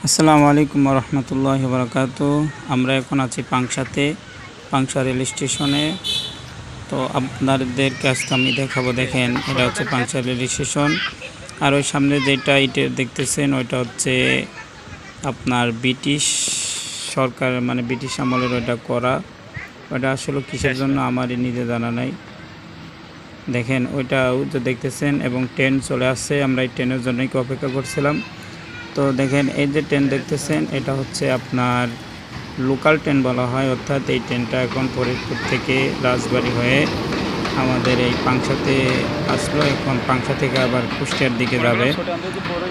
আসসালামু আলাইকুম রহমতুল্লাহি বারাকাতু। আমরা এখন আছি পাংশাতে, পাংশা রেল স্টেশনে। তো আপনাদের কাছে আমি দেখাবো, দেখেন এটা হচ্ছে পাংশা রেল স্টেশন। আর ওই সামনে যেটা ইটের দেখতেছেন ওইটা হচ্ছে আপনার ব্রিটিশ সরকার, মানে ব্রিটিশ আমলের ওইটা করা। ওইটা আসলে কিসের জন্য আমারই নিজে জানা নাই। দেখেন ওইটাও যে দেখতেছেন, এবং ট্রেন চলে আসছে, আমরা এই ট্রেনের জন্যই অপেক্ষা করছিলাম। তো দেখেন এই যে ট্রেন দেখতেছেন এটা হচ্ছে আপনার লোকাল ট্রেন বলা হয়, অর্থাৎ এই ট্রেনটা এখন ফরিদপুর থেকে রাজবাড়ী হয়ে আমাদের এই পাংশাতে আসলো। এখন পাংশা থেকে আবার কুষ্টিয়ার দিকে যাবে।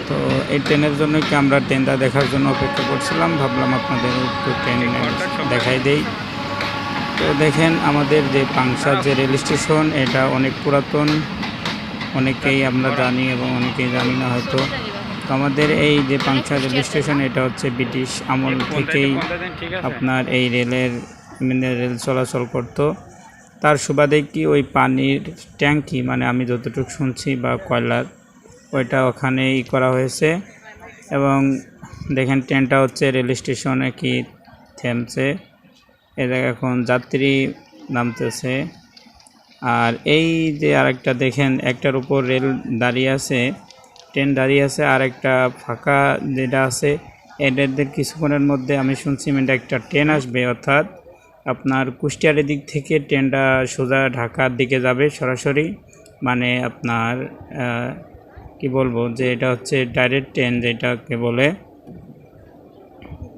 তো এই ট্রেনের জন্য কি আমরা ট্রেনটা দেখার জন্য অপেক্ষা করছিলাম, ভাবলাম আপনাদের একটু ট্রেন দেখাই দেই। তো দেখেন আমাদের যে পাংশার যে রেল স্টেশন এটা অনেক পুরাতন, অনেকেই আমরা জানি এবং অনেকেই জানি না হয়তো। তো আমাদের এই যে পাংশা রেল স্টেশন এটা হচ্ছে ব্রিটিশ আমল থেকেই আপনার এই রেলের রেল চলাচল করত। তার সুবাদে কি ওই পানির ট্যাঙ্কি, মানে আমি যতটুকু শুনছি, বা কয়লার ওইটা ওখানেই করা হয়েছে। এবং দেখেন ট্রেনটা হচ্ছে রেল স্টেশনে কি থেমছে, এটা এখন যাত্রী নামতেছে। আর এই যে আরেকটা দেখেন, একটার উপর রেল দাঁড়িয়ে আছে, ট্রেন দাঁড়িয়ে আছে, আর একটা ফাঁকা যেটা আছে, এদের কিছুক্ষণের মধ্যে আমি শুনছি একটা ট্রেন আসবে, অর্থাৎ আপনার কুষ্টিয়ার দিক থেকে ট্রেনটা সোজা ঢাকার দিকে যাবে সরাসরি। মানে আপনার কি বলবো, যে এটা হচ্ছে ডাইরেক্ট ট্রেন যেটাকে বলে।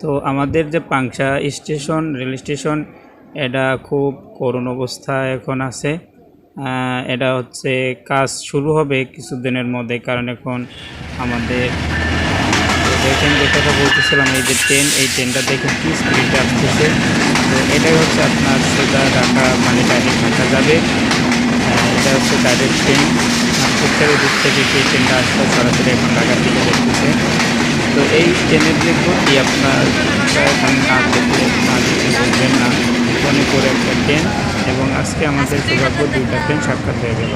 তো আমাদের যে পাংশা স্টেশন রেল স্টেশন এটা খুব করুণ অবস্থায় এখন আছে। এটা হচ্ছে কাজ শুরু হবে কিছুদিনের মধ্যে, কারণ এখন আমাদের দেখেন যে কথা বলতেছিলাম, এই যে ট্রেন, এই ট্রেনটা দেখেন কি স্পিডে আসতেছে। তো এটাই হচ্ছে আপনার সোজা ঢাকা, মানে ডাইরেক্ট ঢাকা যাবে। এটা হচ্ছে ডাইরেক্ট ট্রেন, কুষ্টিয়ার দিক থেকে এই ট্রেনটা আসতে সরাসরি এখন ঢাকার দিকে দেখতেছে। তো এই ট্রেনের যে গতি আপনার না দেখলে না দেখে বলবেন না, মনে করে একটা ট্রেন। এবং আজকে আমাদের সৌভাগ্য দুইটা ট্রেন সাক্ষাৎ হয়ে গেল।